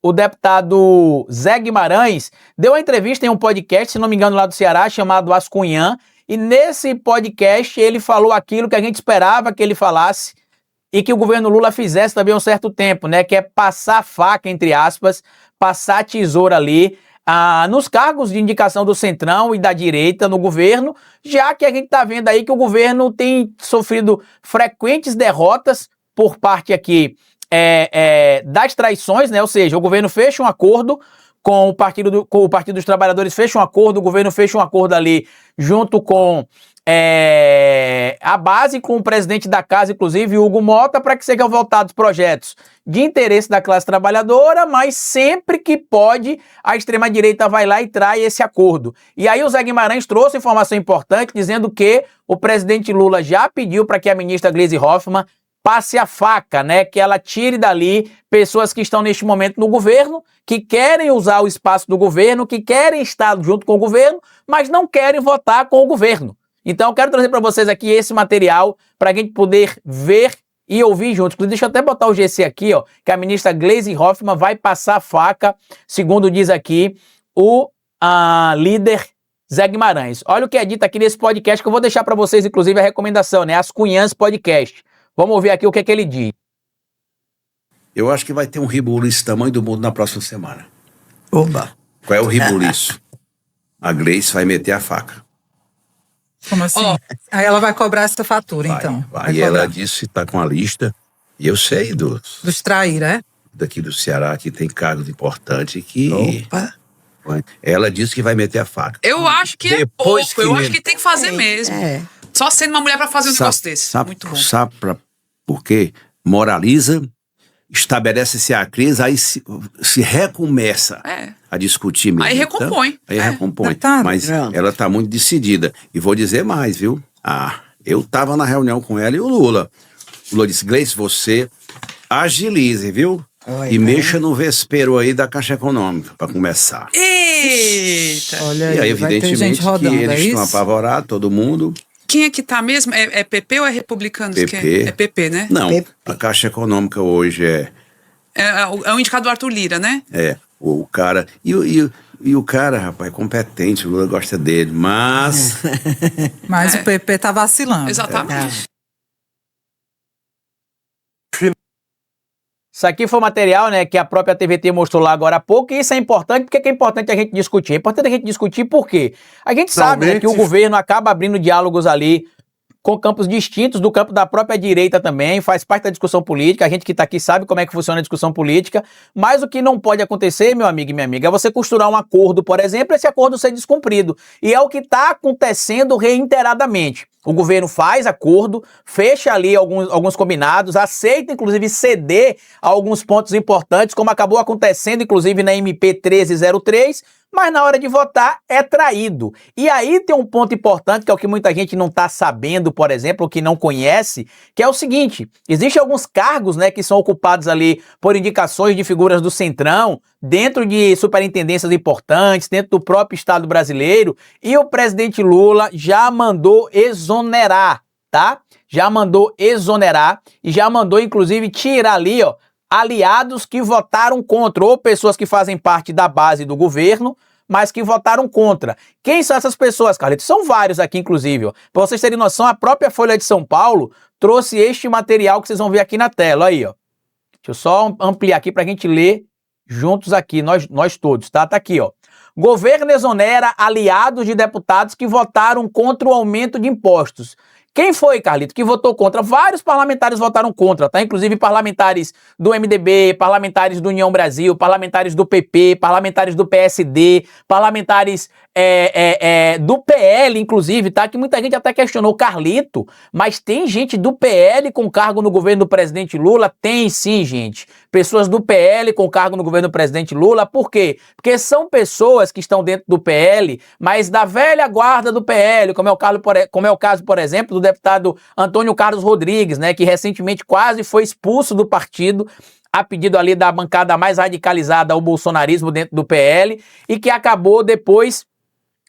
o deputado Zé Guimarães deu uma entrevista em um podcast, se não me engano, lá do Ceará, chamado As Cunhã, e nesse podcast ele falou aquilo que a gente esperava que ele falasse e que o governo Lula fizesse também há um certo tempo, né? Que é passar a faca, entre aspas, passar a tesoura ali nos cargos de indicação do Centrão e da direita no governo, já que a gente está vendo aí que o governo tem sofrido frequentes derrotas por parte aqui das traições, né? Ou seja, o governo fecha um acordo com o Partido dos Trabalhadores, fecha um acordo, o governo fecha um acordo ali junto com a base, com o presidente da casa, inclusive, Hugo Mota, para que sejam votados projetos de interesse da classe trabalhadora, mas sempre que pode, a extrema-direita vai lá e trai esse acordo. E aí o Zé Guimarães trouxe informação importante, dizendo que o presidente Lula já pediu para que a ministra Gleisi Hoffmann passe a faca, né, que ela tire dali pessoas que estão neste momento no governo, que querem usar o espaço do governo, que querem estar junto com o governo, mas não querem votar com o governo. Então eu quero trazer para vocês aqui esse material para a gente poder ver e ouvir juntos. Deixa eu até botar o GC aqui, ó, que a ministra Gleisi Hoffmann vai passar a faca, segundo diz aqui o líder Zé Guimarães. Olha o que é dito aqui nesse podcast, que eu vou deixar para vocês, inclusive, a recomendação, né? As Cunhãs Podcast. Vamos ouvir aqui o que é que ele diz. Eu acho que vai ter um rebuliço tamanho do mundo na próxima semana. Oba! Qual é o rebuliço? A Gleisi vai meter a faca. Como assim? Aí ela vai cobrar essa fatura, então. Vai. E ela disse que está com a lista, e eu sei dos trair, né? Daqui do Ceará, que tem cargos importantes que... Opa! Ela disse que vai meter a faca. Eu acho que é pouco, eu acho que tem que fazer mesmo. Só sendo uma mulher para fazer um negócio desse. Muito bom. Sabe por quê? Moraliza, estabelece-se a crise, aí se recomeça a discutir mesmo. Aí recompõe. Então, aí recompõe. Mas ela está muito decidida. E vou dizer mais, viu? Eu estava na reunião com ela e o Lula. O Lula disse, Gleisi, você agilize, viu? E mexa no vespeiro aí da Caixa Econômica, para começar. Eita! Olha E aí, vai ter evidentemente, gente rodando, que eles estão apavorados, todo mundo. Quem é que tá mesmo? É PP ou é republicanos? PP. É PP, né? Não, a Caixa Econômica hoje é o indicado do Arthur Lira, né? O cara... E o cara, rapaz, é competente, o Lula gosta dele, mas... Mas o PP tá vacilando. Exatamente. Isso aqui foi o material, né, que a própria TVT mostrou lá agora há pouco, e isso é importante, porque é importante a gente discutir. É importante a gente discutir por quê? A gente sabe, né, que o governo acaba abrindo diálogos ali com campos distintos do campo da própria direita também, faz parte da discussão política, a gente que está aqui sabe como é que funciona a discussão política, mas o que não pode acontecer, meu amigo e minha amiga, é você costurar um acordo, por exemplo, esse acordo ser descumprido, e é o que está acontecendo reiteradamente. O governo faz acordo, fecha ali alguns combinados, aceita inclusive ceder a alguns pontos importantes, como acabou acontecendo inclusive na MP 1303, mas na hora de votar é traído. E aí tem um ponto importante, que é o que muita gente não está sabendo, por exemplo, ou que não conhece, que é o seguinte: existem alguns cargos, né, que são ocupados ali por indicações de figuras do Centrão, dentro de superintendências importantes, dentro do próprio Estado brasileiro, e o presidente Lula já mandou exonerar, tá? Já mandou exonerar e já mandou, inclusive, tirar ali, ó, aliados que votaram contra, ou pessoas que fazem parte da base do governo, mas que votaram contra. Quem são essas pessoas, Carlito? São vários aqui, inclusive. Para vocês terem noção, a própria Folha de São Paulo trouxe este material que vocês vão ver aqui na tela. Aí, ó. Deixa eu só ampliar aqui para a gente ler juntos aqui, nós todos, tá? Tá aqui, ó. Governo exonera aliados de deputados que votaram contra o aumento de impostos. Quem foi, Carlito, que votou contra? Vários parlamentares votaram contra, tá? Inclusive parlamentares do MDB, parlamentares do União Brasil, parlamentares do PP, parlamentares do PSD, parlamentares do PL, inclusive, tá? Que muita gente até questionou, Carlito, mas tem gente do PL com cargo no governo do presidente Lula? Tem sim, gente. Pessoas do PL com cargo no governo do presidente Lula, por quê? Porque são pessoas que estão dentro do PL, mas da velha guarda do PL, como é o caso, por exemplo, do deputado Antônio Carlos Rodrigues, né, que recentemente quase foi expulso do partido a pedido ali da bancada mais radicalizada ao bolsonarismo dentro do PL, e que acabou depois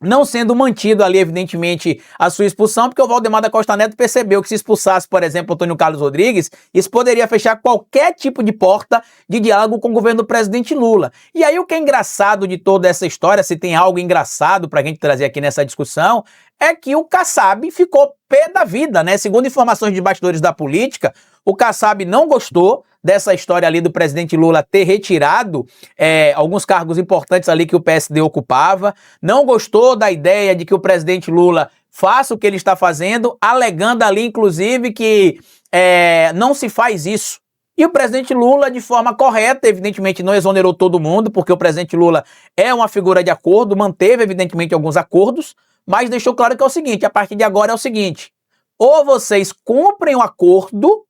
não sendo mantido ali, evidentemente, a sua expulsão, porque o Valdemar da Costa Neto percebeu que se expulsasse, por exemplo, o Antônio Carlos Rodrigues, isso poderia fechar qualquer tipo de porta de diálogo com o governo do presidente Lula. E aí o que é engraçado de toda essa história, se tem algo engraçado pra gente trazer aqui nessa discussão, é que o Kassab ficou pé da vida, né? Segundo informações de bastidores da política, o Kassab não gostou dessa história ali do presidente Lula ter retirado alguns cargos importantes ali que o PSD ocupava, não gostou da ideia de que o presidente Lula faça o que ele está fazendo, alegando ali, inclusive, que não se faz isso. E o presidente Lula, de forma correta, evidentemente não exonerou todo mundo, porque o presidente Lula é uma figura de acordo, manteve, evidentemente, alguns acordos, mas deixou claro que é o seguinte, a partir de agora é o seguinte, ou vocês cumprem o acordo,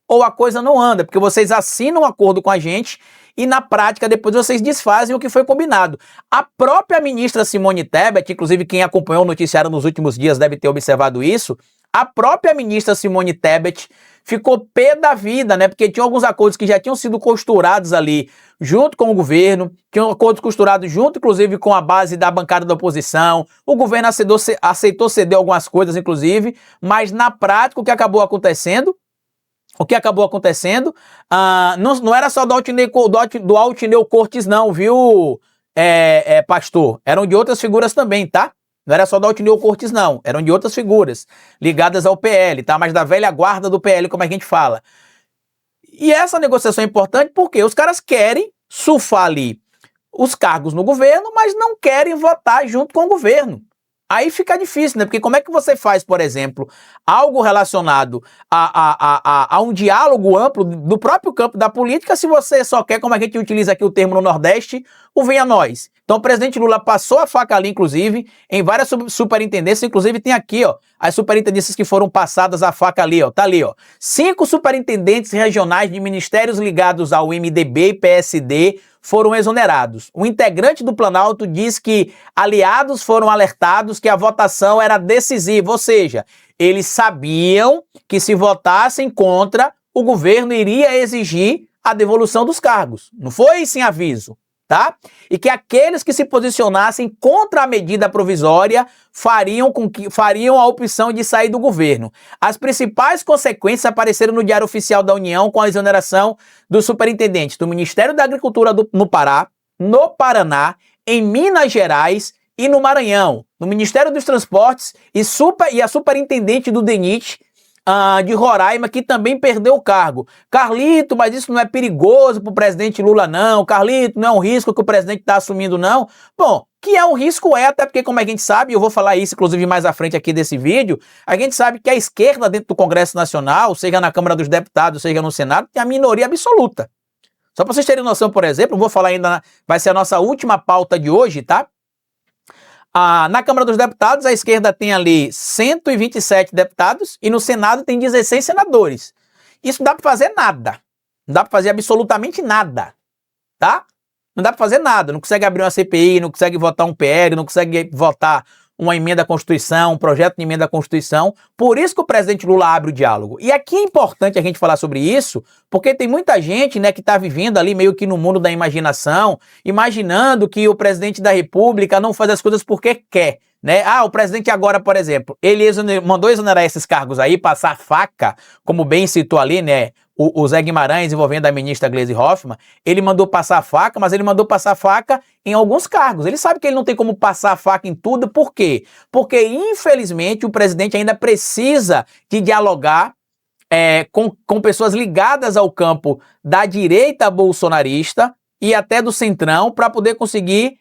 ou a coisa não anda, porque vocês assinam um acordo com a gente e na prática depois vocês desfazem o que foi combinado. A própria ministra Simone Tebet, inclusive quem acompanhou o noticiário nos últimos dias deve ter observado isso, a própria ministra Simone Tebet ficou pé da vida, né? Porque tinha alguns acordos que já tinham sido costurados ali junto com o governo, tinham acordos costurados junto, inclusive, com a base da bancada da oposição. O governo aceitou ceder algumas coisas, inclusive, mas na prática o que acabou acontecendo? Não era só do Altineu Cortes não, viu, pastor? Eram de outras figuras também, tá? Não era só do Altineu Cortes não, eram de outras figuras ligadas ao PL, tá? Mas da velha guarda do PL, como a gente fala. E essa negociação é importante porque os caras querem surfar ali os cargos no governo, mas não querem votar junto com o governo. Aí fica difícil, né? Porque como é que você faz, por exemplo, algo relacionado a um diálogo amplo do próprio campo da política se você só quer, como a gente utiliza aqui o termo no Nordeste, o venha nós. Então o presidente Lula passou a faca ali, inclusive, em várias superintendências, inclusive tem aqui, ó, as superintendências que foram passadas a faca ali, ó, tá ali, ó. 5 superintendentes regionais de ministérios ligados ao MDB e PSD foram exonerados. O integrante do Planalto diz que aliados foram alertados que a votação era decisiva, ou seja, eles sabiam que se votassem contra, o governo iria exigir a devolução dos cargos. Não foi sem aviso, tá? E que aqueles que se posicionassem contra a medida provisória fariam a opção de sair do governo. As principais consequências apareceram no Diário Oficial da União com a exoneração dos superintendentes do Ministério da Agricultura no Pará, no Paraná, em Minas Gerais e no Maranhão, no Ministério dos Transportes e a superintendente do DENIT de Roraima, que também perdeu o cargo. Carlito, mas isso não é perigoso para o presidente Lula, não. Carlito, não é um risco que o presidente está assumindo, não. Bom, que é um risco, até porque, como a gente sabe, eu vou falar isso, inclusive, mais à frente aqui desse vídeo, a gente sabe que a esquerda dentro do Congresso Nacional, seja na Câmara dos Deputados, seja no Senado, tem a minoria absoluta. Só para vocês terem noção, por exemplo, vou falar ainda, vai ser a nossa última pauta de hoje, tá? Na Câmara dos Deputados, a esquerda tem ali 127 deputados e no Senado tem 16 senadores. Isso não dá para fazer nada. Não dá para fazer absolutamente nada. Tá? Não dá para fazer nada. Não consegue abrir uma CPI, não consegue votar um PL, não consegue votar uma emenda à Constituição, um projeto de emenda à Constituição. Por isso que o presidente Lula abre o diálogo. E aqui é importante a gente falar sobre isso, porque tem muita gente, né, que está vivendo ali meio que no mundo da imaginação, imaginando que o presidente da República não faz as coisas porque quer, né? O presidente agora, por exemplo, ele mandou exonerar esses cargos aí, passar faca, como bem citou ali, né, o Zé Guimarães envolvendo a ministra Gleisi Hoffmann, ele mandou passar a faca, mas ele mandou passar a faca em alguns cargos. Ele sabe que ele não tem como passar a faca em tudo, por quê? Porque, infelizmente, o presidente ainda precisa de dialogar com pessoas ligadas ao campo da direita bolsonarista e até do centrão para poder conseguir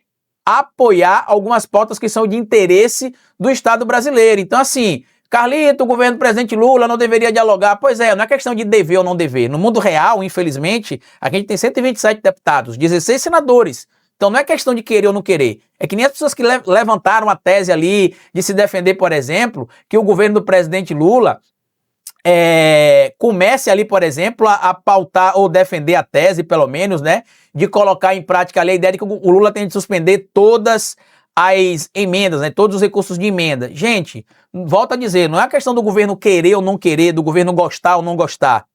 apoiar algumas pautas que são de interesse do Estado brasileiro. Então, assim, Carlito, o governo do presidente Lula não deveria dialogar. Pois é, não é questão de dever ou não dever. No mundo real, infelizmente, a gente tem 127 deputados, 16 senadores. Então não é questão de querer ou não querer. É que nem as pessoas que levantaram a tese ali de se defender, por exemplo, que o governo do presidente Lula comece ali, por exemplo, a pautar ou defender a tese, pelo menos, né, de colocar em prática ali a ideia de que o Lula tem de suspender todas as emendas, né, todos os recursos de emenda. Gente, volto a dizer, não é a questão do governo querer ou não querer, do governo gostar ou não gostar.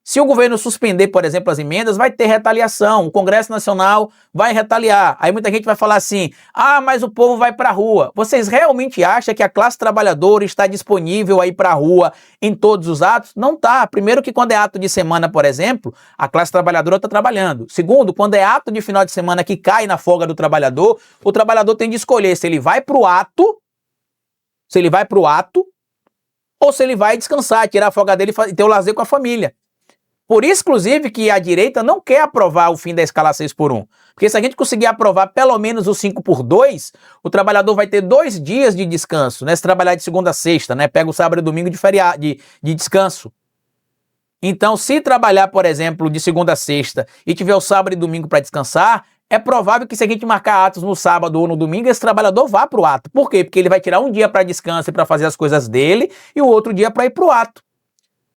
Se o governo suspender, por exemplo, as emendas, vai ter retaliação, o Congresso Nacional vai retaliar. Aí muita gente vai falar assim, mas o povo vai para a rua. Vocês realmente acham que a classe trabalhadora está disponível a ir para a rua em todos os atos? Não está. Primeiro que quando é ato de semana, por exemplo, a classe trabalhadora está trabalhando. Segundo, quando é ato de final de semana que cai na folga do trabalhador, o trabalhador tem de escolher se ele vai para o ato, ou se ele vai descansar, tirar a folga dele e ter o lazer com a família. Por isso, inclusive, que a direita não quer aprovar o fim da escala 6x1. Porque se a gente conseguir aprovar pelo menos o 5x2, o trabalhador vai ter 2 dias de descanso, né? Se trabalhar de segunda a sexta, né? Pega o sábado e domingo de feriado, de descanso. Então, se trabalhar, por exemplo, de segunda a sexta e tiver o sábado e domingo para descansar, é provável que se a gente marcar atos no sábado ou no domingo, esse trabalhador vá para o ato. Por quê? Porque ele vai tirar um dia para descanso e para fazer as coisas dele e o outro dia para ir para o ato.